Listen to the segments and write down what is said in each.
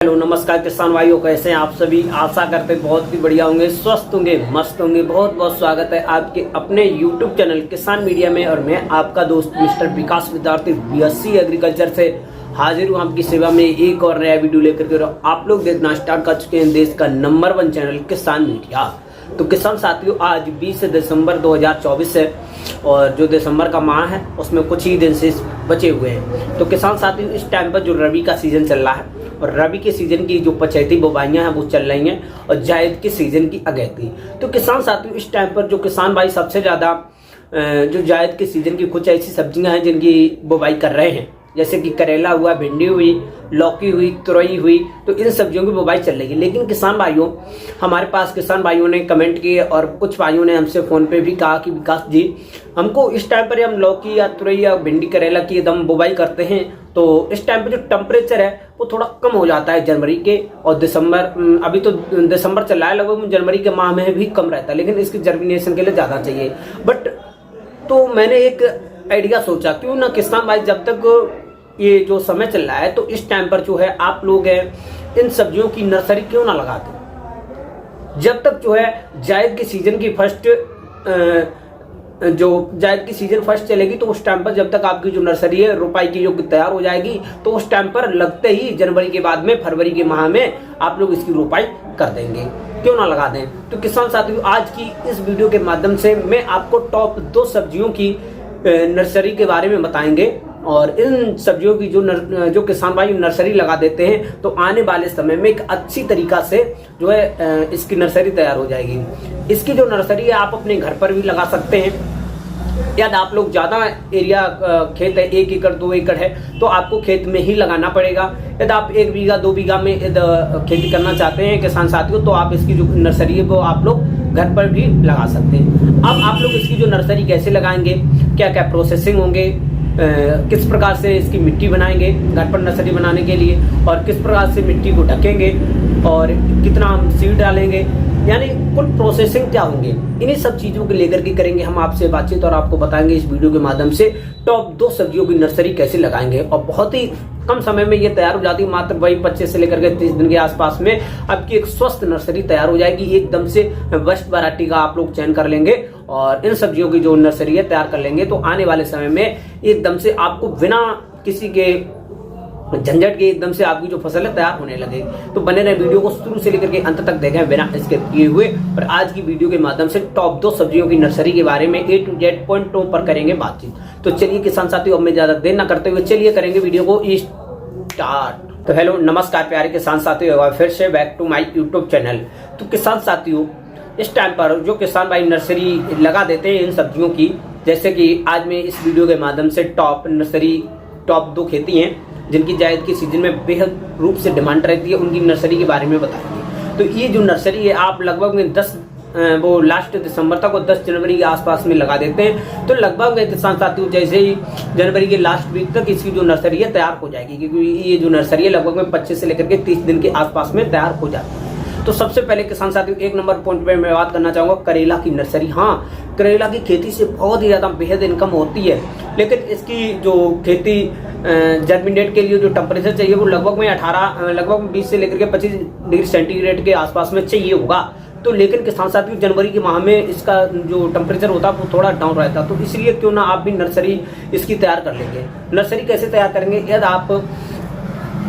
Hello नमस्कार किसान भाइयों, कैसे हैं आप सभी। आशा करते बहुत ही बढ़िया होंगे, स्वस्थ होंगे, मस्त होंगे। बहुत बहुत स्वागत है आपके अपने YouTube चैनल किसान मीडिया में। और मैं आपका दोस्त मिस्टर विकास विद्यार्थी BSc एग्रीकल्चर से हाजिर हूँ आपकी सेवा में एक और नया वीडियो लेकर के। आप लोग देखना स्टार्ट कर चुके हैं देश का नंबर 1 चैनल किसान मीडिया। तो किसान साथियों, आज 20 दिसंबर 2024 है और जो दिसंबर का माह है उसमें कुछ ही दिन से बचे हुए हैं। तो किसान साथियों, इस टाइम पर जो रबी का सीजन चल रहा है और रबी के सीजन की जो पचैती बुवाइयां हैं वो चल रही हैं और जायद के सीजन की अगैती। तो किसान साथियों, इस टाइम पर जो किसान भाई सबसे ज्यादा जो जायद के सीजन की कुछ ऐसी सब्जियां हैं जिनकी बुवाई कर रहे हैं, जैसे कि करेला हुआ, भिंडी हुई, लौकी हुई, तुरई हुई, तो इन सब्जियों की बुवाई चल रही है। लेकिन किसान भाइयों, हमारे पास किसान भाइयों ने कमेंट किए और कुछ भाइयों ने हमसे फोन पे भी कहा कि विकास जी, हमको इस टाइम पर हम लौकी या तुरई या भिंडी करेला की एकदम बुवाई करते हैं तो इस टाइम पे जो टेम्परेचर है वो थोड़ा कम हो जाता है जनवरी के और दिसंबर। अभी तो दिसंबर चल रहा है, लगभग जनवरी के माह में भी कम रहता है, लेकिन इसकी जर्मिनेशन के लिए ज्यादा चाहिए। बट तो मैंने एक आइडिया सोचा, क्यों ना किसान भाई, जब तक ये जो समय चल रहा है तो इस टाइम पर जो है आप लोग इन सब्जियों की नर्सरी क्यों ना लगाते। जब तक जो है जायद की सीजन की जायद की सीजन फर्स्ट चलेगी तो उस टाइम पर जब तक आपकी जो नर्सरी है रोपाई की योग्य तैयार हो जाएगी तो उस टाइम पर लगते ही जनवरी के बाद में फरवरी के माह में आप लोग इसकी रोपाई कर देंगे, क्यों ना लगा दें। तो किसान साथियों, आज की इस वीडियो के माध्यम से मैं आपको टॉप 2 सब्जियों की नर्सरी के बारे में बताएंगे और इन सब्जियों की जो किसान भाई नर्सरी लगा देते हैं तो आने वाले समय में एक अच्छी तरीका से जो है इसकी नर्सरी तैयार हो जाएगी। इसकी जो नर्सरी है आप अपने घर पर भी लगा सकते हैं। यदि आप लोग ज्यादा एरिया खेत है, 1 एकड़ 2 एकड़ है, तो आपको खेत में ही लगाना पड़ेगा। यदि आप 1 बीघा 2 बीघा में खेती करना चाहते हैं किसान साथियों, तो आप इसकी जो नर्सरी है वो आप लोग घर पर भी लगा सकते हैं। अब आप लोग इसकी जो नर्सरी कैसे लगाएंगे, क्या क्या प्रोसेसिंग होंगे, किस प्रकार से इसकी मिट्टी बनाएंगे घर पर नर्सरी बनाने के लिए, और किस प्रकार से मिट्टी को ढकेंगे और कितना हम सीड डालेंगे, यानी कुल प्रोसेसिंग क्या होंगे, इन्हीं सब चीजों को लेकर के करेंगे हम आपसे बातचीत और आपको बताएंगे इस वीडियो के माध्यम से टॉप 2 सब्जियों की नर्सरी कैसे लगाएंगे। और बहुत ही कम समय में ये तैयार हो जाती है, मात्र वही 25 से लेकर के 30 दिन के आसपास में आपकी एक स्वस्थ नर्सरी तैयार हो जाएगी। एकदम से बेस्ट वैरायटी का आप लोग चयन कर लेंगे और इन सब्जियों की जो नर्सरी है तैयार कर लेंगे तो आने वाले समय में एकदम से आपको बिना किसी के झंझट के एकदम से आपकी जो फसल है तैयार होने लगेगी। तो बने रहे, वीडियो को शुरू से लेकर के अंत तक देखें बिना स्किप किए हुए। और आज की वीडियो के माध्यम से टॉप 2 सब्जियों की नर्सरी के बारे में A to Z पॉइंटों पर करेंगे बातचीत। तो चलिए किसान साथियों, अब मैं ज्यादा देर न करते हुए चलिए करेंगे वीडियो को स्टार्ट। तो हेलो नमस्कार प्यारे किसान साथियों, फिर से back to my YouTube channel. तो किसान साथियों, इस टाइम पर जो किसान भाई नर्सरी लगा देते हैं इन सब्जियों की, जैसे कि आज मैं इस वीडियो के माध्यम से टॉप 2 खेती हैं जिनकी जायद के सीजन में बेहद रूप से डिमांड रहती है, उनकी नर्सरी के बारे में बताएंगे। तो ये जो नर्सरी है आप लगभग में लास्ट दिसंबर तक और 10 जनवरी के आसपास में लगा देते हैं तो लगभग किसान साथियों जैसे ही जनवरी के लास्ट वीक तक इसकी जो नर्सरी है तैयार हो जाएगी, क्योंकि ये जो नर्सरी है लगभग में 25 से लेकर के 30 दिन के आसपास में तैयार हो जाती है। तो सबसे पहले किसान साथियों, 1 नंबर पॉइंट पे मैं बात करना चाहूंगा करेला की नर्सरी। हाँ, करेला की खेती से बहुत ही ज्यादा बेहद इनकम होती है, लेकिन इसकी जो खेती जर्मिनेट के लिए जो टेम्परेचर चाहिए वो लगभग 20 से लेकर के 25 डिग्री सेंटीग्रेड के आसपास में चाहिए होगा। तो लेकिन किसान साथियों, जनवरी के माह में इसका जो टेम्परेचर होता है वो थोड़ा डाउन रहता है, तो इसलिए क्यों ना आप भी नर्सरी इसकी तैयार कर लेंगे। नर्सरी कैसे तैयार करेंगे, यदि आप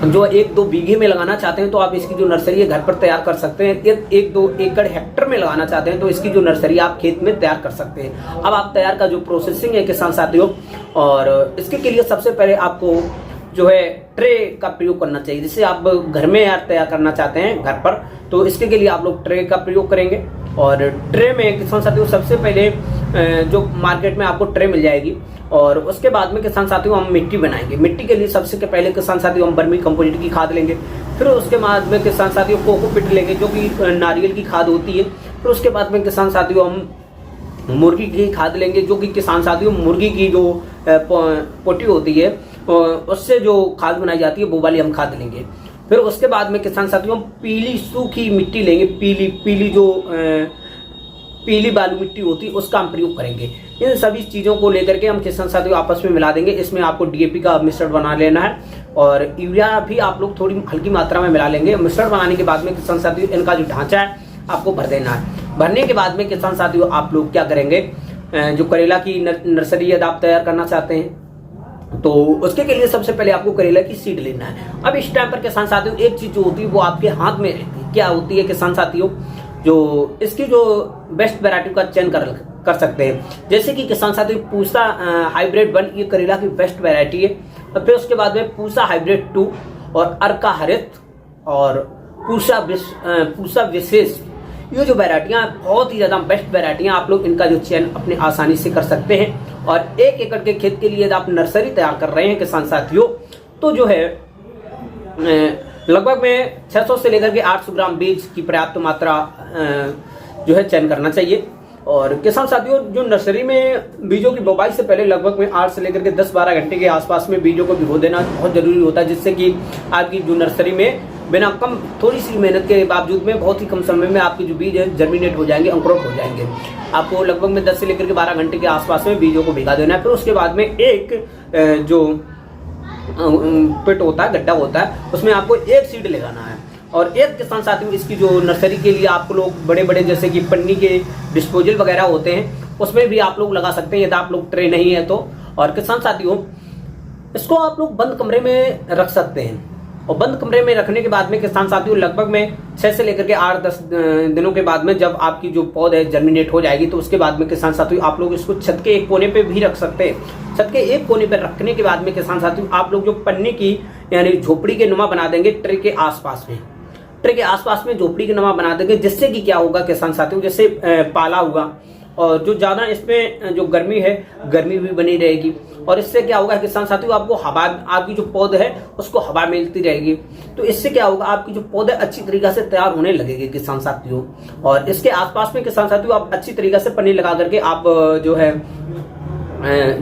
जो 1-2 बीघे में लगाना चाहते हैं तो आप इसकी जो नर्सरी है घर पर तैयार कर सकते हैं। 1-2 एकड़ हेक्टर में लगाना चाहते हैं तो इसकी जो नर्सरी आप खेत में तैयार कर सकते हैं। अब आप तैयार का जो प्रोसेसिंग है किसान साथियों, और इसके के लिए सबसे पहले आपको जो है ट्रे का प्रयोग करना चाहिए। जिससे आप घर में यार तैयार करना चाहते हैं घर पर, तो इसके के लिए आप लोग ट्रे का प्रयोग करेंगे। और ट्रे में किसान साथियों सबसे पहले जो मार्केट में आपको ट्रे मिल जाएगी, और उसके बाद में किसान साथियों हम मिट्टी बनाएंगे। मिट्टी के लिए सबसे पहले किसान साथियों हम वर्मी कंपोजिट की खाद लेंगे। फिर उसके बाद में किसान साथियों कोकोपीट लेंगे जो कि नारियल की खाद होती है। फिर उसके बाद में किसान साथियों हम मुर्गी की खाद लेंगे, जो कि किसान साथियों मुर्गी की जो पोटी होती है उससे जो खाद बनाई जाती है वो वाली हम खाद लेंगे। फिर उसके बाद में किसान साथियों हम पीली सूखी मिट्टी लेंगे, पीली जो पीली बालू मिट्टी होती है उसका हम प्रयोग करेंगे। इन सभी चीज़ों को लेकर के हम किसान साथियों आपस में मिला देंगे। इसमें आपको डीएपी का मिश्रण बना लेना है और यूरिया भी आप लोग थोड़ी हल्की मात्रा में मिला लेंगे। मिश्रण बनाने के बाद में किसान साथियों इनका जो ढांचा है आपको भर देना है। भरने के बाद में किसान साथियों आप लोग क्या करेंगे, जो करेला की नर्सरी यदि आप तैयार करना चाहते हैं तो उसके के लिए सबसे पहले आपको करेला की सीड लेना है। अब इस टाइम पर किसान साथियों एक चीज जो होती है वो आपके हाथ में रहती है। क्या होती है किसान साथियों, जो इसकी जो बेस्ट वैरायटी का चयन कर सकते हैं। जैसे कि किसान साथियों पूसा हाइब्रिड 1 ये करेला की बेस्ट वैरायटी है। और फिर उसके बाद में पूसा हाइब्रिड 2 और अर्का हरित और पूसा विशेष, ये जो वैरायटियां बहुत ही ज्यादा बेस्ट वैरायटियां, आप लोग इनका जो चयन अपने आसानी से कर सकते हैं। और 1 एकड़ के खेत के लिए यदि आप नर्सरी तैयार कर रहे हैं किसान साथियों तो जो है लगभग में 600 से लेकर के 800 ग्राम बीज की पर्याप्त मात्रा जो है चयन करना चाहिए। और किसान साथियों जो नर्सरी में बीजों की बुवाई से पहले लगभग में 8 से लेकर के 10-12 घंटे के आसपास में बीजों को भिगो देना बहुत जरूरी होता है, जिससे कि आपकी जो नर्सरी में बिना कम थोड़ी सी मेहनत के बावजूद में बहुत ही कम समय में आपके जो बीज है जर्मिनेट हो जाएंगे, अंकुरित हो जाएंगे। आपको लगभग में 10 से लेकर के 12 घंटे के आसपास में बीजों को भिगा देना है। फिर उसके बाद में एक जो पिट होता है, गड्ढा होता है, उसमें आपको एक सीड लगाना है। और एक किसान साथियों इसकी जो नर्सरी के लिए आप लोग बड़े बड़े जैसे कि पन्नी के डिस्पोजल वगैरह होते हैं उसमें भी आप लोग लगा सकते हैं यदि आप लोग ट्रे नहीं है तो। और किसान साथियों इसको आप लोग बंद कमरे में रख सकते हैं। और बंद कमरे में रखने के बाद में किसान साथियों लगभग में 6 से लेकर के 8-10 दिनों के बाद में जब आपकी जो पौध है जर्मिनेट हो जाएगी तो उसके बाद में किसान साथियों आप लोग इसको छत के एक कोने पे भी रख सकते हैं। छत के एक कोने पर रखने के बाद में किसान साथियों आप लोग जो पन्नी की यानी झोपड़ी के नुमा बना देंगे ट्रे के आसपास में, ट्रे के आसपास में झोपड़ी के नुमा बना देंगे, जिससे कि क्या होगा किसान साथियों, जैसे पाला हुआ और जो ज्यादा इसमें जो गर्मी है गर्मी भी बनी रहेगी। और इससे क्या होगा किसान साथियों आपको हवा, आपकी जो पौध है उसको हवा मिलती रहेगी। तो इससे क्या होगा आपकी जो पौधे अच्छी तरीके से तैयार होने लगेगी किसान साथियों। और इसके आसपास में किसान साथियों आप अच्छी तरीके से पन्नी लगा करके आप जो है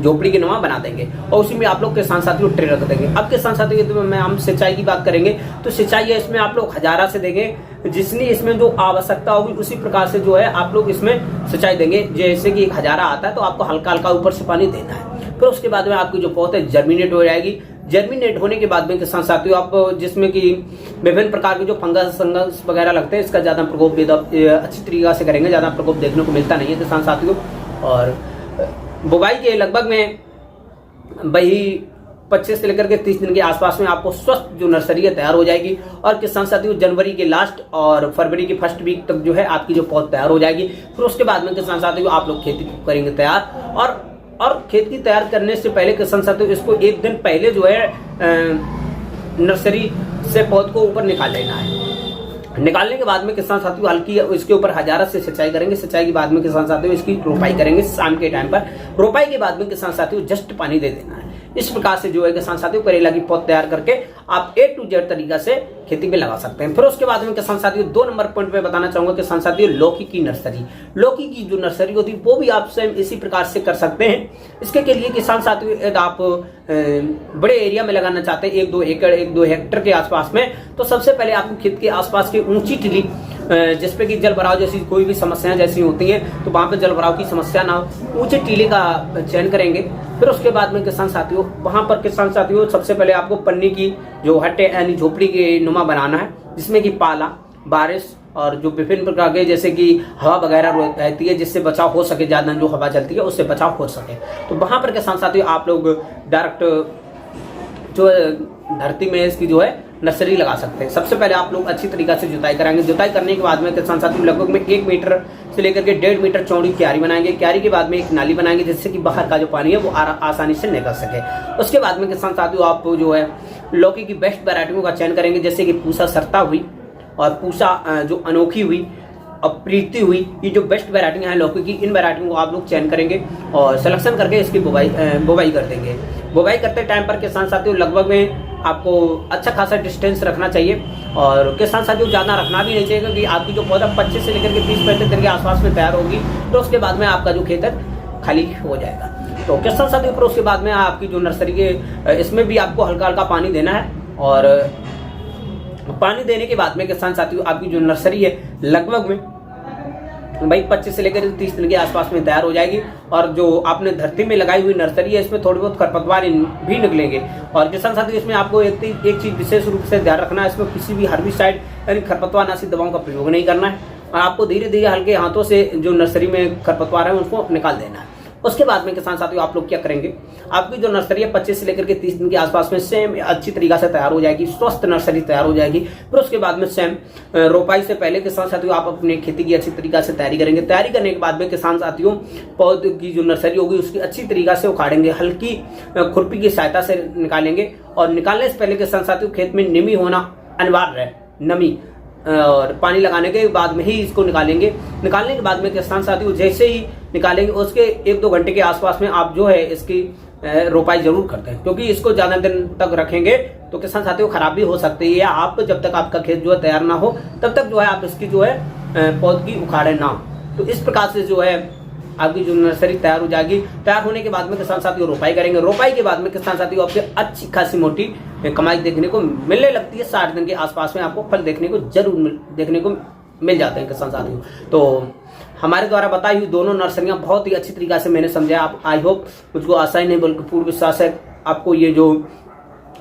झोपड़ी के नुमा बना देंगे और उसी में आप लोग किसान साथियों ट्रे रख देंगे। अब किसान साथियों तो मैं हम सिंचाई की बात करेंगे तो सिंचाई है इसमें आप लोग हजारा से देंगे, जितनी इसमें जो आवश्यकता होगी उसी प्रकार से जो है आप लोग इसमें सिंचाई देंगे। जैसे कि एक हजारा आता है तो आपको हल्का हल्का ऊपर से पानी देना है। फिर उसके बाद में आपकी जो पौध है जर्मिनेट हो जाएगी। जर्मिनेट होने के बाद में किसान साथियों आप जिसमें कि विभिन्न प्रकार के जो फंगस वगैरह लगते हैं इसका ज्यादा प्रकोप अच्छी तरीके से करेंगे, ज्यादा प्रकोप देखने को मिलता नहीं है किसान साथियों। और बुवाई के लगभग में वही 25 से लेकर के 30 दिन के आसपास में आपको स्वस्थ जो नर्सरी है तैयार हो जाएगी। और किसान साथियों जनवरी के लास्ट और फरवरी के फर्स्ट वीक तक जो है आपकी जो पौध तैयार हो जाएगी। फिर उसके बाद में किसान साथियों आप लोग खेती करेंगे तैयार। और खेती तैयार करने से पहले किसान साथियों इसको एक दिन पहले जो है नर्सरी से पौध को ऊपर निकाल लेना है। निकालने के बाद में किसान साथियों हल्की इसके ऊपर हजारा से सिंचाई करेंगे। सिंचाई के बाद में किसान साथियों इसकी रोपाई करेंगे शाम के टाइम पर। रोपाई के बाद में किसान साथियों जस्ट पानी दे देना है। इस प्रकार से जो है किसान साथियों करेला की पौध तैयार करके आप A to Z तरीका से खेती में लगा सकते हैं। फिर उसके बाद में किसान साथियों 2 नंबर पॉइंट पे बताना चाहूंगा किसान साथियों लौकी की नर्सरी। लौकी की जो नर्सरी होती है वो भी आप स्वयं इसी प्रकार से कर सकते हैं। इसके के लिए किसान साथियों यदि आप बड़े एरिया में लगाना चाहते हैं 1-2 एकड़ 1-2 हेक्टेयर के आसपास में, तो सबसे पहले आपको खेत के आसपास की ऊंची टिली जिसपे कि जल भराव जैसी कोई भी समस्याएं जैसी होती हैं तो वहां पे जल भराव की समस्या ना हो, ऊंचे टीले का चयन करेंगे। फिर उसके बाद में किसान साथियों वहां पर किसान साथियों सबसे पहले आपको पन्नी की जो हट्टे यानी झोपड़ी के नुमा बनाना है, जिसमें कि पाला, बारिश और जो विभिन्न प्रकार के जैसे कि हवा वगैरह रहती है जिससे बचाव हो सके, ज्यादा जो हवा चलती है उससे बचाव हो सके। तो वहां पर किसान साथियों आप लोग डायरेक्ट जो धरती में इसकी जो है नर्सरी लगा सकते हैं। सबसे पहले आप लोग अच्छी तरीके से जुताई कराएंगे। जुताई करने के बाद में किसान साथियों लगभग में 1 मीटर से लेकर के 1.5 मीटर चौड़ी क्यारी बनाएंगे। क्यारी के बाद में एक नाली बनाएंगे जिससे कि बाहर का जो पानी है वो आसानी से निकल सके। उसके बाद में किसान साथियों आप जो है लौकी की बेस्ट वैरायटियों का चयन करेंगे, जैसे कि पूसा सरता हुई और पूसा जो अनोखी हुई और प्रीति हुई, ये जो बेस्ट वैरायटियां हैं लौकी की, इन वैरायटियों को आप लोग चयन करेंगे और सिलेक्शन करके इसकी बुवाई कर देंगे। बुवाई करते टाइम पर किसान साथियों लगभग में आपको अच्छा खासा डिस्टेंस रखना चाहिए और किसान साथियों ज़्यादा रखना भी नहीं चाहिए, क्योंकि आपकी जो पौधा 25 से लेकर के 30-35 दिन के आसपास में तैयार होगी तो उसके बाद में आपका जो खेत है खाली हो जाएगा। तो किसान साथियों फिर उसके बाद में आपकी जो नर्सरी के इसमें भी आपको हल्का हल्का पानी देना है। और पानी देने के बाद में किसान साथियों आपकी जो नर्सरी है लगभग में भाई 25 से लेकर 30 दिन के आसपास में तैयार हो जाएगी। और जो आपने धरती में लगाई हुई नर्सरी है इसमें थोड़ी बहुत खरपतवार भी निकलेंगे। और किसान साथी इसमें आपको एक चीज विशेष रूप से ध्यान रखना है, इसमें किसी भी हर्बिसाइड यानी खरपतवार नाशी दवाओं का प्रयोग नहीं करना है और आपको धीरे धीरे हल्के हाथों से जो नर्सरी में खरपतवार है उसको निकाल देना है। उसके बाद में किसान साथियों आप लोग क्या करेंगे, आपकी जो नर्सरी है 25 से लेकर के 30 दिन के आसपास में सेम अच्छी तरीका से तैयार हो जाएगी, स्वस्थ नर्सरी तैयार हो जाएगी। फिर उसके बाद में सेम रोपाई से पहले किसान साथियों आप अपने खेती की अच्छी तरीका से तैयारी करेंगे। तैयारी करने के बाद में किसान साथियों पौधे की जो नर्सरी होगी उसकी अच्छी तरीका से उखाड़ेंगे, हल्की खुरपी की सहायता से निकालेंगे। और निकालने से पहले किसान साथियों खेत में नमी होना अनिवार्य है, नमी और पानी लगाने के बाद में ही इसको निकालेंगे। निकालने के बाद में किसान साथियों जैसे ही निकालेंगे उसके 1-2 घंटे के आसपास में आप जो है इसकी रोपाई जरूर करते हैं, क्योंकि इसको ज्यादा दिन तक रखेंगे तो किसान साथियों खराब भी हो सकती है। आप जब तक आपका खेत जो है तैयार ना हो तब तक जो है आप इसकी जो है पौध की उखाड़े ना। तो इस प्रकार से जो है आपकी जो नर्सरी तैयार हो जाएगी। तैयार होने के बाद में किसान साथियों रोपाई करेंगे। रोपाई के बाद में किसान साथियों आपसे अच्छी खासी मोटी कमाई देखने को मिलने लगती है। 60 दिन के आसपास में आपको फल देखने को जरूर देखने को मिल जाते हैं किसान साथियों। तो हमारे द्वारा बताई हुई दोनों नर्सरियां बहुत ही अच्छी तरीका से मैंने समझा। आप आई होप, मुझको आशा ही नहीं बल्कि पूर्ण विश्वास है आपको ये जो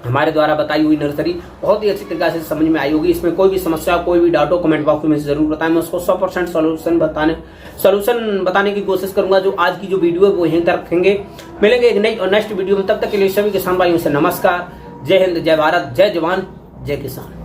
हमारे द्वारा बताई हुई नर्सरी बहुत ही अच्छी तरीके से समझ में आई होगी। इसमें कोई भी समस्या कोई भी डाउट हो कमेंट बॉक्स में जरूर बताएं, मैं उसको 100% सोल्यूशन बताने की कोशिश करूंगा। जो आज की जो वीडियो है वो यहीं तक रखेंगे। मिलेंगे एक नई और नेक्स्ट वीडियो में, तब तक के लिए सभी किसान भाइयों से नमस्कार। जय हिंद, जय भारत, जय जवान, जय किसान।